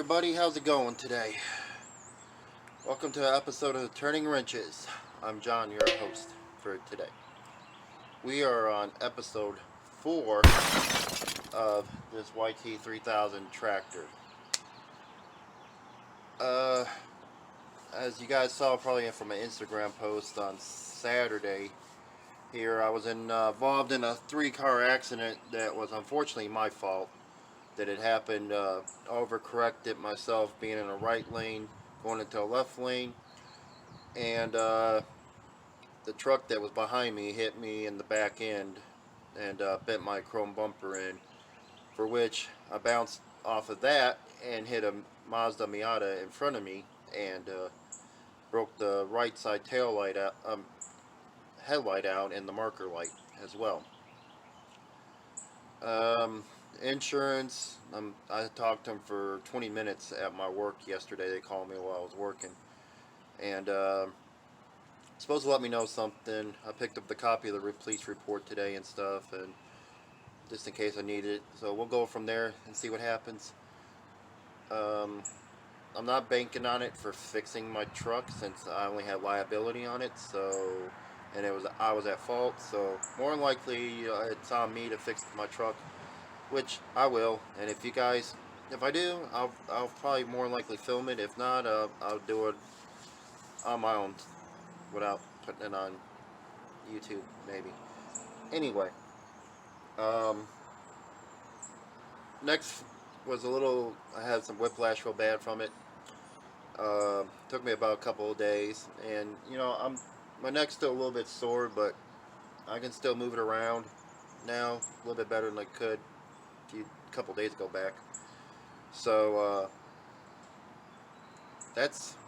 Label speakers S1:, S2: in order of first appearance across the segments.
S1: everybody, how's it going today? Welcome to an episode of Turning Wrenches. I'm John, your host for today. We are on episode 4 of this YT3000 tractor. As you guys saw probably from my Instagram post on Saturday here, I was involved in a 3-car accident that was unfortunately my fault. That it happened, overcorrected myself being in a right lane, going into a left lane, and the truck that was behind me hit me in the back end and bent my chrome bumper in, for which I bounced off of that and hit a Mazda Miata in front of me and broke the right side tail light out, headlight out, and the marker light as well. Insurance, I talked to them for 20 minutes at my work yesterday. They called me while I was working, and supposed to let me know something. I picked up the copy of the police report today and stuff, and just in case I need it. So we'll go from there and see what happens. I'm not banking on it for fixing my truck since I only have liability on it. And I was at fault. So more than likely it's on me to fix my truck, which I will. And if I do, I'll probably more than likely film it. If not, I'll do it on my own without putting it on YouTube, maybe. Anyway, next was I had some whiplash real bad from it. Took me about a couple of days, and my neck's still a little bit sore, but I can still move it around now a little bit better than I could a couple days ago back. So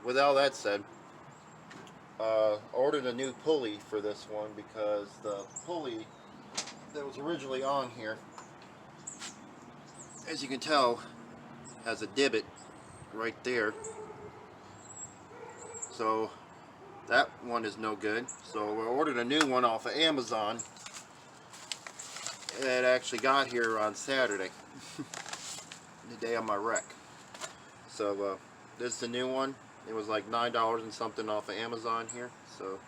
S1: with all that said, ordered a new pulley for this one because the pulley that was originally on here, as you can tell, has a divot right there. So that one is no good. So we ordered a new one off of Amazon. It actually got here on Saturday, the day of my wreck. So this is the new one. It was like $9 and something off of Amazon here. So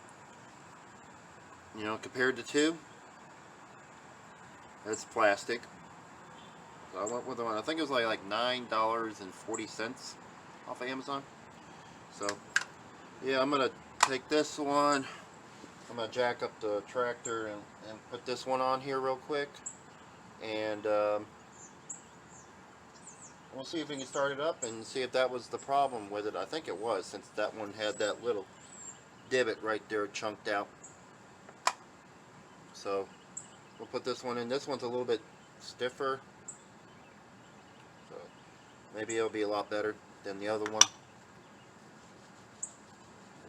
S1: compared to 2, that's plastic. So I went with the one. I think it was like $9.40 off of Amazon. So yeah, I'm gonna take this one. I'm gonna jack up the tractor and put this one on here real quick, and we'll see if we can start it up and see if that was the problem with it. I think it was, since that one had that little divot right there chunked out. So we'll put this one in. This one's a little bit stiffer, so maybe it'll be a lot better than the other one.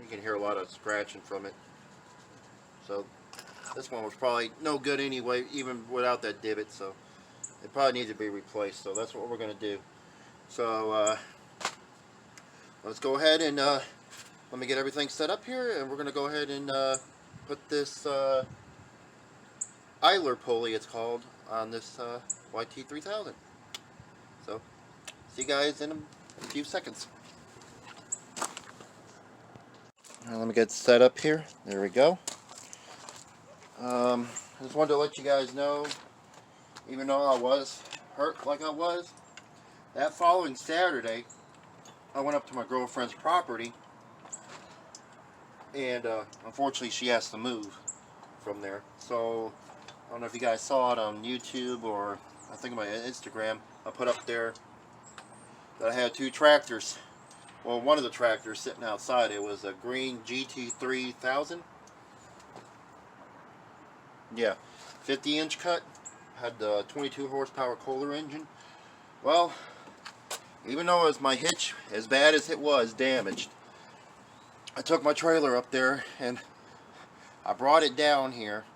S1: You can hear a lot of scratching from it. So this one was probably no good anyway, even without that divot, so it probably needs to be replaced. So that's what we're going to do. So let's go ahead and let me get everything set up here, and we're going to go ahead and put this idler pulley, it's called, on this YT3000. So see you guys in a few seconds. Let me get set up here. There we go. I just wanted to let you guys know, even though I was hurt like I was, that following Saturday I went up to my girlfriend's property, and unfortunately she has to move from there. So I don't know if you guys saw it on YouTube or I think on my Instagram. I put up there that I had 2 tractors. Well, one of the tractors sitting outside, it was a green YT3000. Yeah, 50-inch cut, had the 22 horsepower Kohler engine. Well, even though it was my hitch, as bad as it was damaged, I took my trailer up there and I brought it down here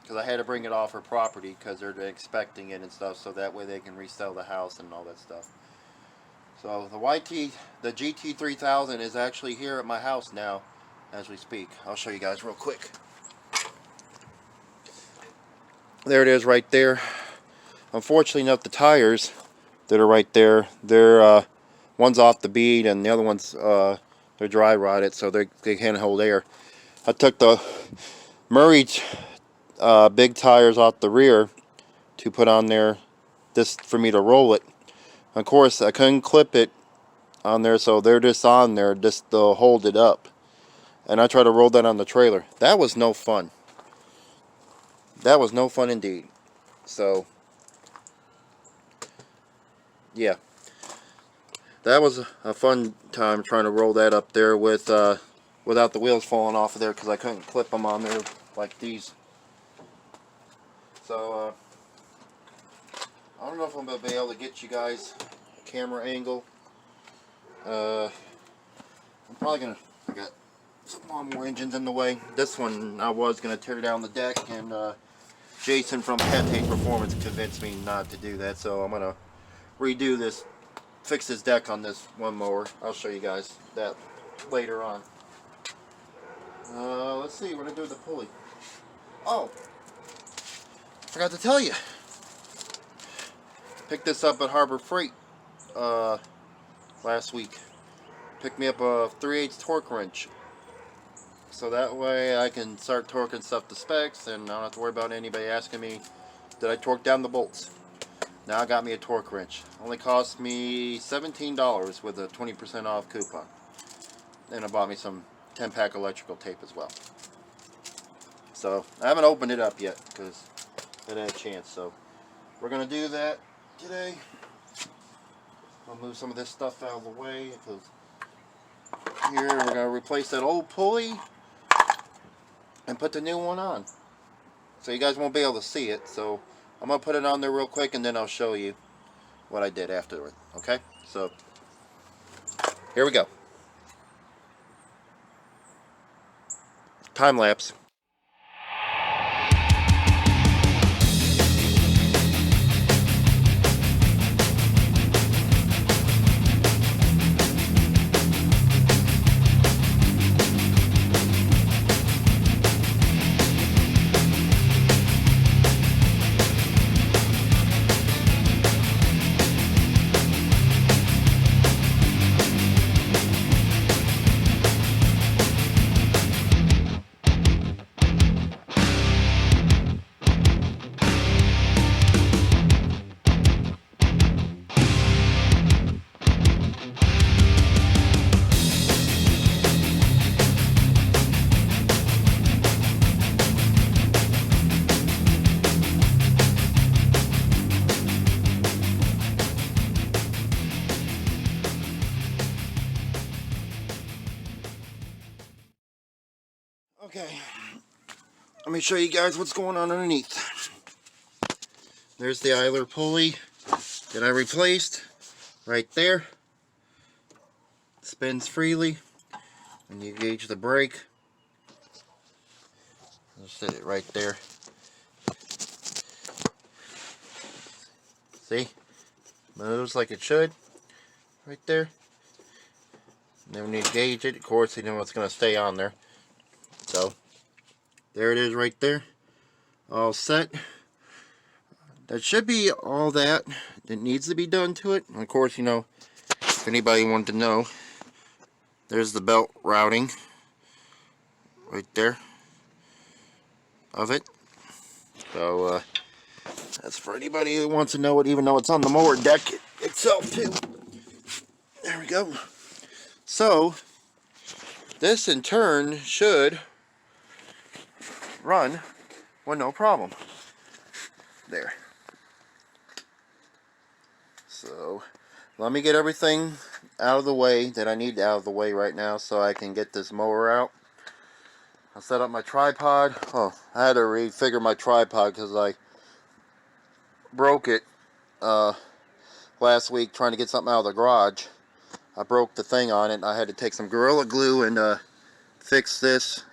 S1: because I had to bring it off her property because they're expecting it and stuff, so that way they can resell the house and all that stuff. So the GT3000 is actually here at my house now as we speak. I'll show you guys real quick. There it is right there. Unfortunately enough, the tires that are right there, they're One's off the bead and the other one's they're dry rotted, so they can't hold air. I took the Murray big tires off the rear to put on there, this for me to roll it. Of course, I couldn't clip it on there, so they're just on there just to hold it up. And I tried to roll that on the trailer. That was no fun. That was no fun indeed. So, yeah. That was a fun time trying to roll that up there with without the wheels falling off of there, because I couldn't clip them on there like these. So, I don't know if I'm going to be able to get you guys a camera angle. I'm probably going to... I got some more engines in the way. This one I was going to tear down the deck, and Jason from Pattay Performance convinced me not to do that, so I'm going to redo this, fix this deck on this one mower. I'll show you guys that later on. Let's see what I do with the pulley. Oh, forgot to tell you. Picked this up at Harbor Freight last week. Picked me up a 3/8 torque wrench, so that way I can start torquing stuff to specs, and I don't have to worry about anybody asking me, did I torque down the bolts? Now I got me a torque wrench. Only cost me $17 with a 20% off coupon. And I bought me some 10-pack electrical tape as well. So I haven't opened it up yet because I didn't have a chance. So we're going to do that today. I'll move some of this stuff out of the way, because here we're going to replace that old pulley and put the new one on. So you guys won't be able to see it. So I'm going to put it on there real quick, and then I'll show you what I did afterward. Okay? So here we go. Time lapse. Okay, let me show you guys what's going on underneath. There's the idler pulley that I replaced right there. Spins freely, and you gauge the brake. I'll set it right there. See? Moves like it should. Right there. And then when you gauge it, of course, you know it's going to stay on there. So, there it is right there. All set. That should be all that needs to be done to it. And of course, you know, if anybody wanted to know, there's the belt routing right there of it. So, that's for anybody who wants to know it, even though it's on the mower deck itself too. There we go. So, this in turn should run with no problem. There. So, let me get everything out of the way that I need out of the way right now so I can get this mower out. I'll set up my tripod. Oh, I had to refigure my tripod because I broke it last week trying to get something out of the garage. I broke the thing on it, and I had to take some Gorilla Glue and fix this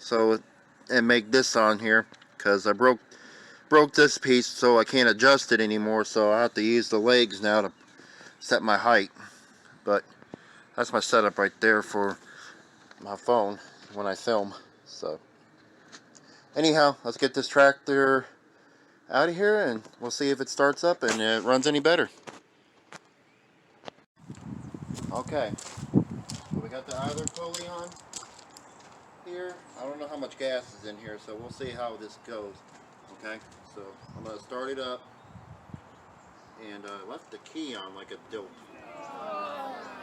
S1: and make this on here, because I broke this piece, so I can't adjust it anymore, so I have to use the legs now to set my height. But that's my setup right there for my phone when I film. So anyhow, let's get this tractor out of here, and we'll see if it starts up and it runs any better. Okay, so we got the idler pulley on here. I don't know how much gas is in here, so we'll see how this goes. Okay, so I'm going to start it up, and left the key on like a dope.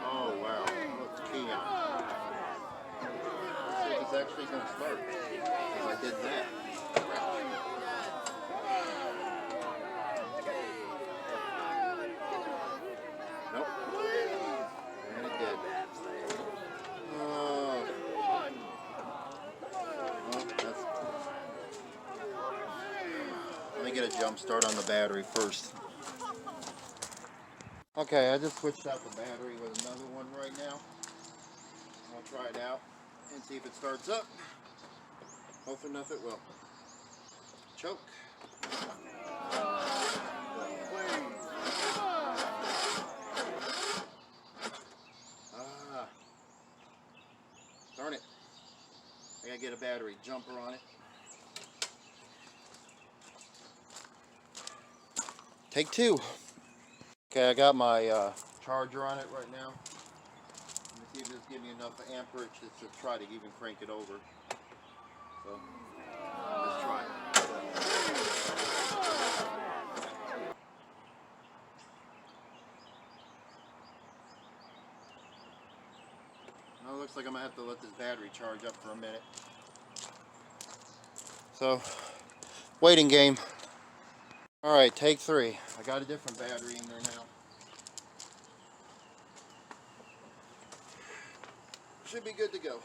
S1: Oh wow, left the key on. Let's see if it's actually going to start, because I did that. Nope. And it did. Oh. Well, let me get a jump start on the battery first. Okay, I just switched out the battery with another one right now. I'll try it out and see if it starts up. Hope enough it will. Choke. Darn it. I gotta get a battery jumper on it. Take two. Okay, I got my charger on it right now. Let me see if this gives me enough amperage to try to even crank it over. So, let's try it. Now it looks like I'm going to have to let this battery charge up for a minute. So, waiting game. Alright, take three. I got a different battery in there now. Should be good to go.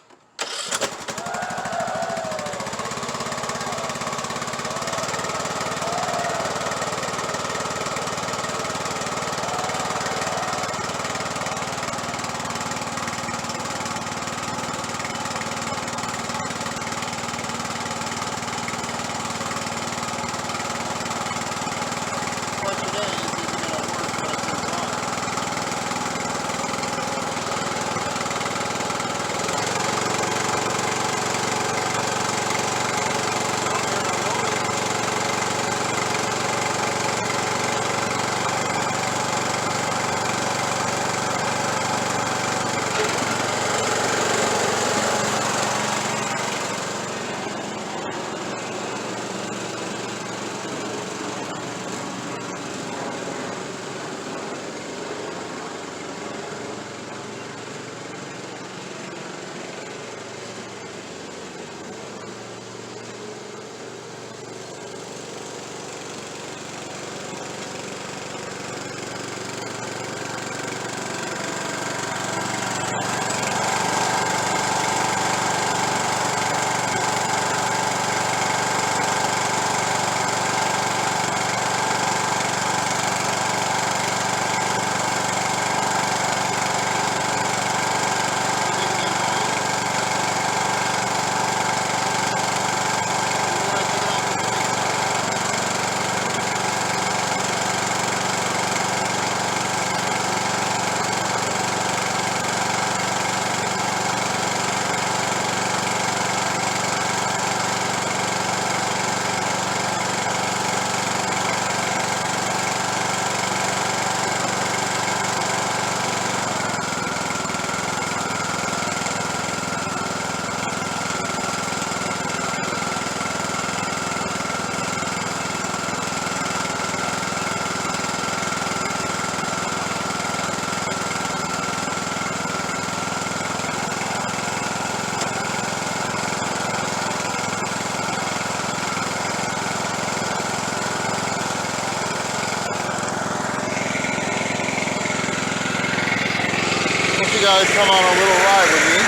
S1: You guys come on a little ride with me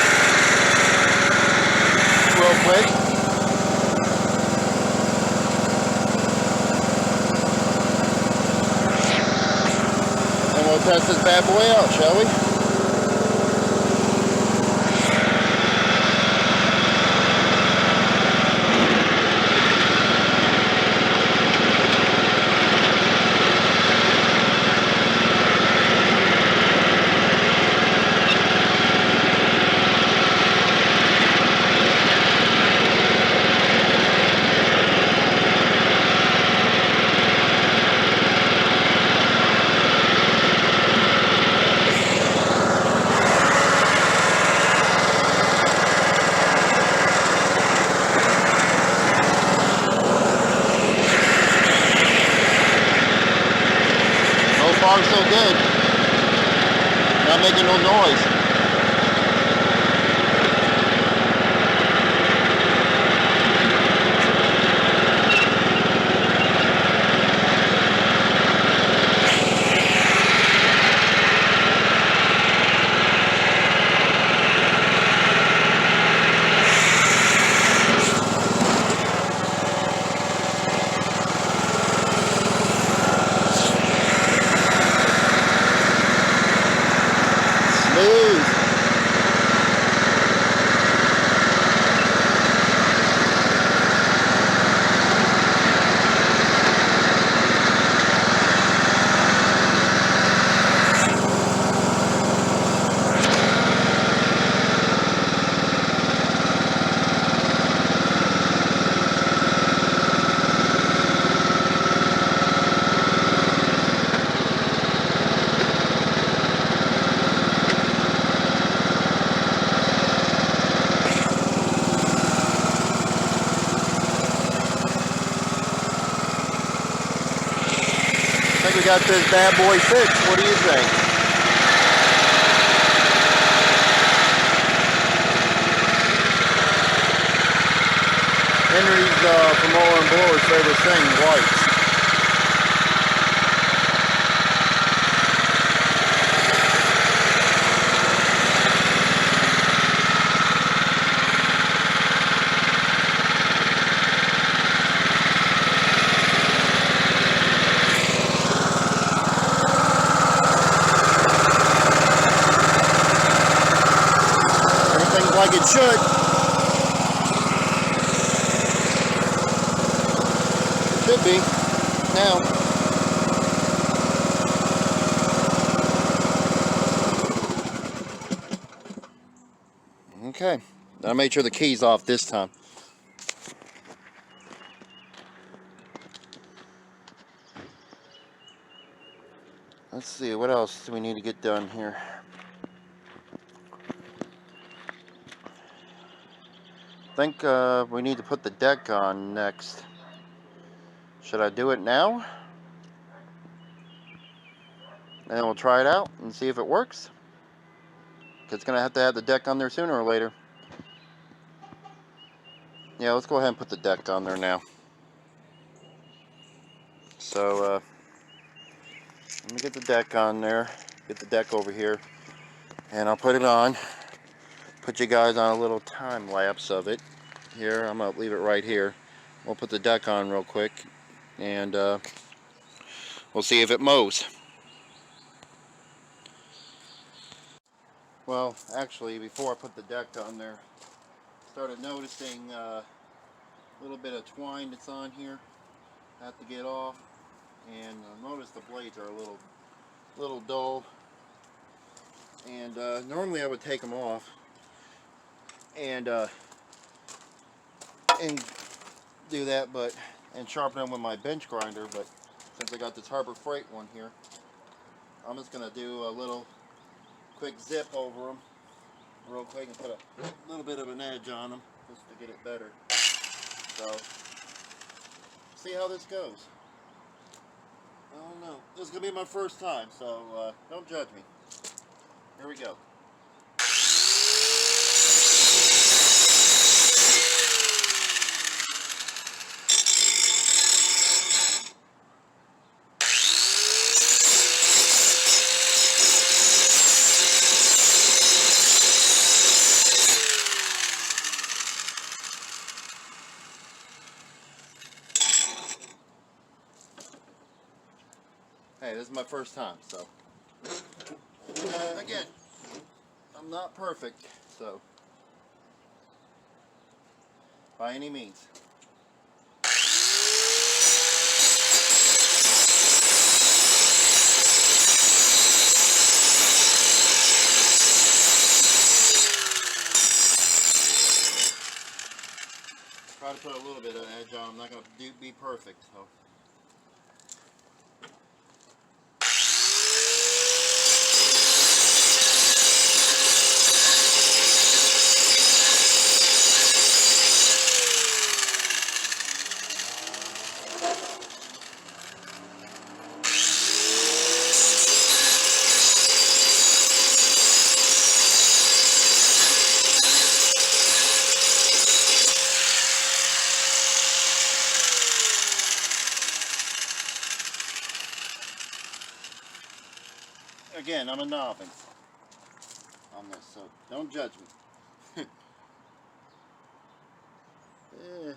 S1: real quick. And we'll test this bad boy out, shall we? far so good. Not making no noise. Smooth. I think we got this bad boy fixed. What do you think? Henry's from Mower and Blower's favorite thing, whites. Everything's like it should. Should be now. Okay, I made sure the key's off this time. Let's see, what else do we need to get done here? I think we need to put the deck on next. Should I do it now? And we'll try it out and see if it works. Because it's going to have the deck on there sooner or later. Yeah, let's go ahead and put the deck on there now. So, let me get the deck on there. Get the deck over here. And I'll put it on. Put you guys on a little time lapse of it. Here, I'm going to leave it right here. We'll put the deck on real quick. And we'll see if it mows. Well, actually, before I put the deck on there, started noticing a little bit of twine that's on here. I have to get off, and I noticed the blades are a little dull. And normally I would take them off and do that, and sharpen them with my bench grinder. But since I got this Harbor Freight one here, I'm just gonna do a little quick zip over them real quick and put a little bit of an edge on them just to get it better. So, see how this goes. I don't know. This is going to be my first time, so don't judge me. Here we go. Hey, this is my first time, so again, I'm not perfect, so by any means. Try to put a little bit of edge on. I'm not going to be perfect, so. again, I'm a novice on this, so don't judge me. Yeah,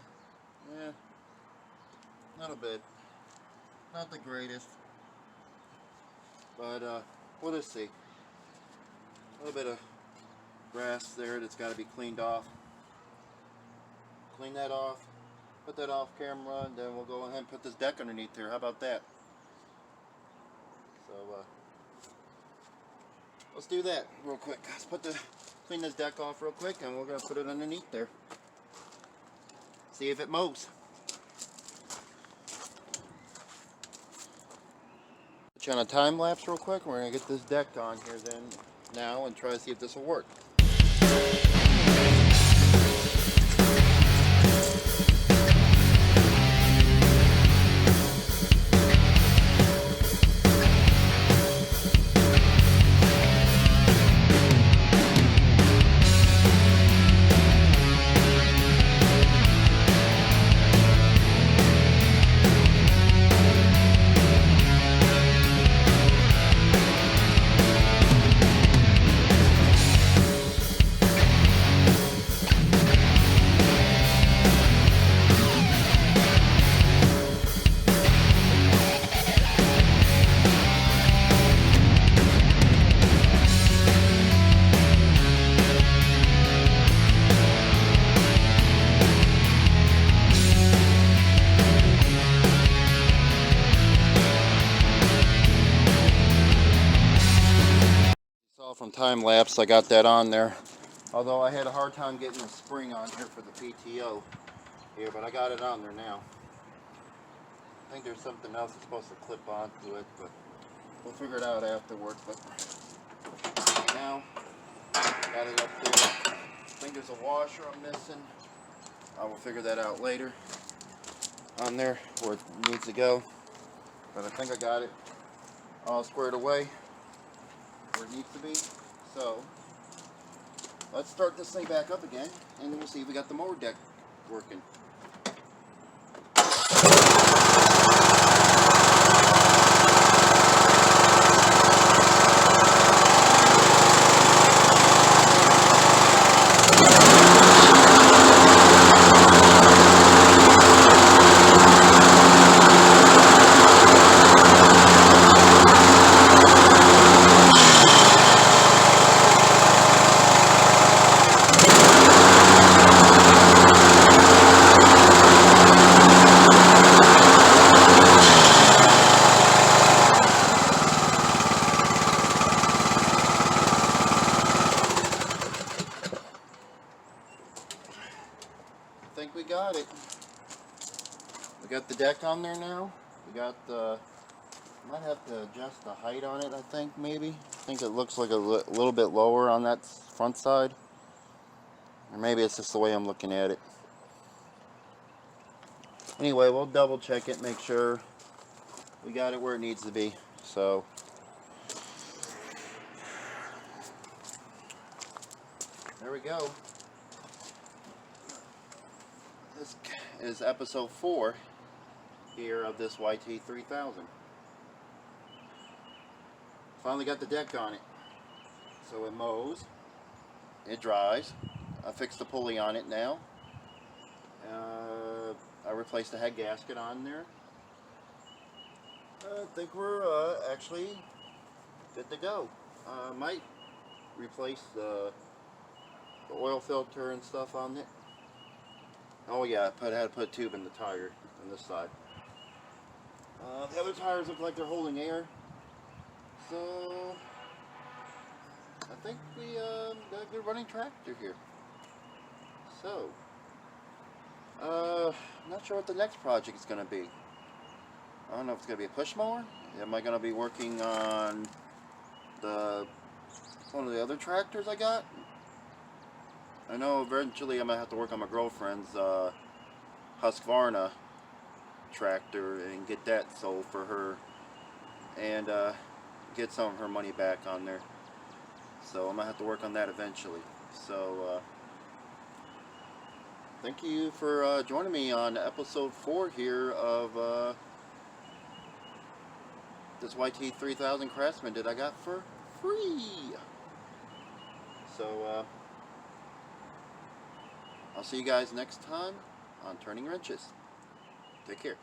S1: a little bit. Not the greatest, but we'll just see. A little bit of grass there that's got to be cleaned off. Clean that off, put that off camera, and then we'll go ahead and put this deck underneath here. How about that? So let's do that real quick. Let's clean this deck off real quick, and we're gonna put it underneath there. See if it moves. Put you on a time lapse real quick. We're gonna get this deck on here then now and try to see if this will work. From time lapse, I got that on there, although I had a hard time getting the spring on here for the PTO here, but I got it on there now. I think there's something else that's supposed to clip onto it, but we'll figure it out afterward. But now got it up there. I think there's a washer I'm missing. I will figure that out later on there where it needs to go, but I think I got it all squared away where it needs to be. So let's start this thing back up again, and then we'll see if we got the mower deck working. I think we got it. We got the deck on there now. We got the, might have to adjust the height on it, I think, maybe. I think it looks like a little bit lower on that front side. Or maybe it's just the way I'm looking at it. Anyway, we'll double check it, make sure we got it where it needs to be. So there we go. This is episode 4 here of this YT3000. Finally got the deck on it. So it mows, it dries. I fixed the pulley on it now. I replaced the head gasket on there. I think we're actually good to go. I might replace the oil filter and stuff on it. Oh yeah, I had to put a tube in the tire on this side. The other tires look like they're holding air. So I think we got a good running tractor here. So I'm not sure what the next project is going to be. I don't know if it's going to be a push mower. Am I going to be working on one of the other tractors I got? I know eventually I'm going to have to work on my girlfriend's Husqvarna tractor and get that sold for her and get some of her money back on there. So I'm going to have to work on that eventually. So thank you for joining me on episode 4 here of this YT3000 Craftsman that I got for free. So I'll see you guys next time on Turning Wrenches. Take care.